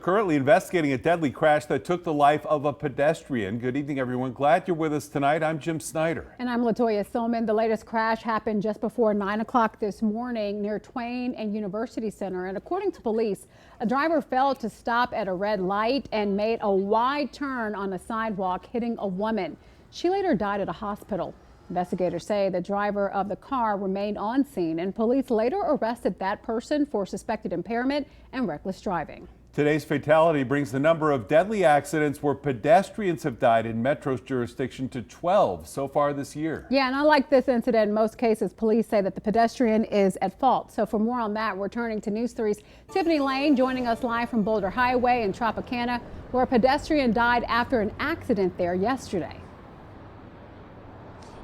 currently investigating a deadly crash that took the life of a pedestrian. Good evening, everyone. Glad you're with us tonight. I'm Jim Snyder. And I'm Latoya Silman. The latest crash happened just before 9 o'clock this morning near Twain and University Center. And according to police, a driver failed to stop at a red light and made a wide turn on a sidewalk, hitting a woman. She later died at a hospital. Investigators say the driver of the car remained on scene, and police later arrested that person for suspected impairment and reckless driving. Today's fatality brings the number of deadly accidents where pedestrians have died in Metro's jurisdiction to 12 so far this year. Yeah, and unlike this incident, in most cases, police say that the pedestrian is at fault. So for more on that, we're turning to News 3's Tiffany Lane, joining us live from Boulder Highway in Tropicana, where a pedestrian died after an accident there yesterday.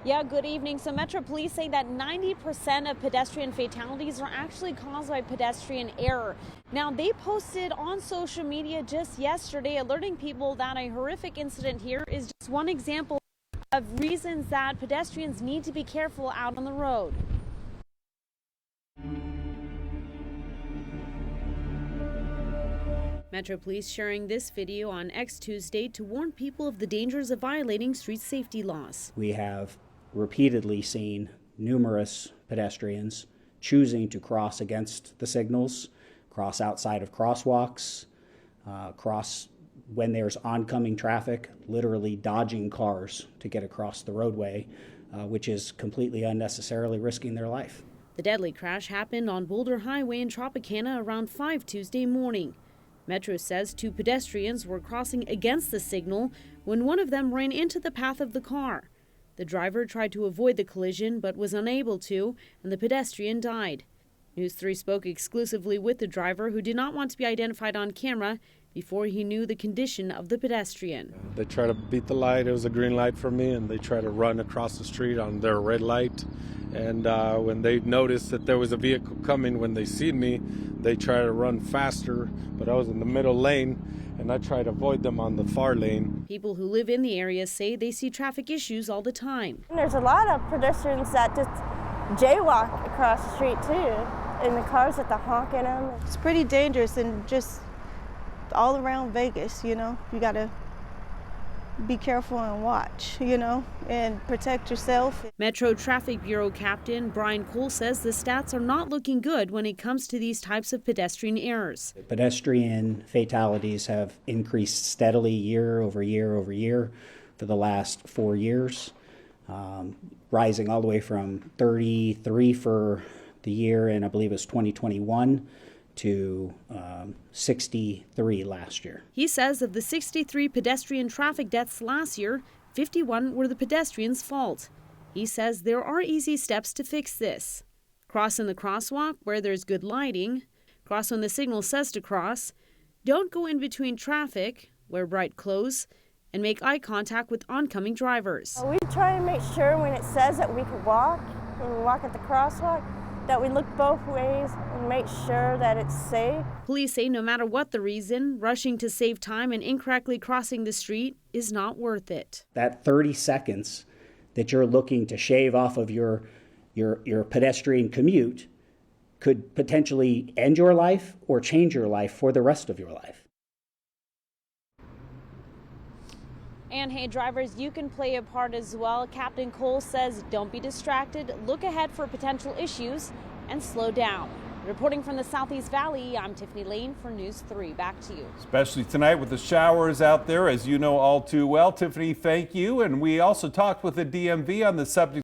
Yeah, good evening. So Metro Police say that 90% of pedestrian fatalities are actually caused by pedestrian error. Now, they posted on social media just yesterday alerting people that a horrific incident here is just one example of reasons that pedestrians need to be careful out on the road. Metro Police sharing this video on X Tuesday to warn people of the dangers of violating street safety laws. We have repeatedly seen numerous pedestrians choosing to cross against the signals, cross outside of crosswalks, cross when there's oncoming traffic, literally dodging cars to get across the roadway, which is completely unnecessarily risking their life. The deadly crash happened on Boulder Highway in Tropicana around 5 Tuesday morning. Metro says 2 pedestrians were crossing against the signal when one of them ran into the path of the car. The driver tried to avoid the collision but was unable to, and the pedestrian died. News 3 spoke exclusively with the driver, who did not want to be identified on camera before he knew the condition of the pedestrian. They try to beat the light. It was a green light for me, and they try to run across the street on their red light. And when they noticed that there was a vehicle coming, when they see me, they try to run faster, but I was in the middle lane, and I try to avoid them on the far lane. People who live in the area say they see traffic issues all the time. And there's a lot of pedestrians that just jaywalk across the street too, and the cars that honk at them. It's pretty dangerous, and just all around Vegas, you know, you gotta be careful and watch, you know, and protect yourself. Metro Traffic Bureau Captain Brian Cole says the stats are not looking good when it comes to these types of pedestrian errors. Pedestrian fatalities have increased steadily year over year over year for the last 4 years, rising all the way from 33 for the year, and I believe it's 2021, to 63 last year. He says of the 63 pedestrian traffic deaths last year, 51 were the pedestrians' fault. He says there are easy steps to fix this. Cross in the crosswalk where there's good lighting. Cross when the signal says to cross. Don't go in between traffic. Wear bright clothes. And make eye contact with oncoming drivers. We try and make sure when it says that we can walk, when we walk at the crosswalk, that we look both ways and make sure that it's safe. Police say no matter what the reason, rushing to save time and incorrectly crossing the street is not worth it. That 30 seconds that you're looking to shave off of your pedestrian commute could potentially end your life or change your life for the rest of your life. And hey, drivers, you can play a part as well. Captain Cole says don't be distracted, look ahead for potential issues, and slow down. Reporting from the Southeast Valley, I'm Tiffany Lane for News 3. Back to you. Especially tonight with the showers out there, as you know all too well. Tiffany, thank you. And we also talked with the DMV on the subject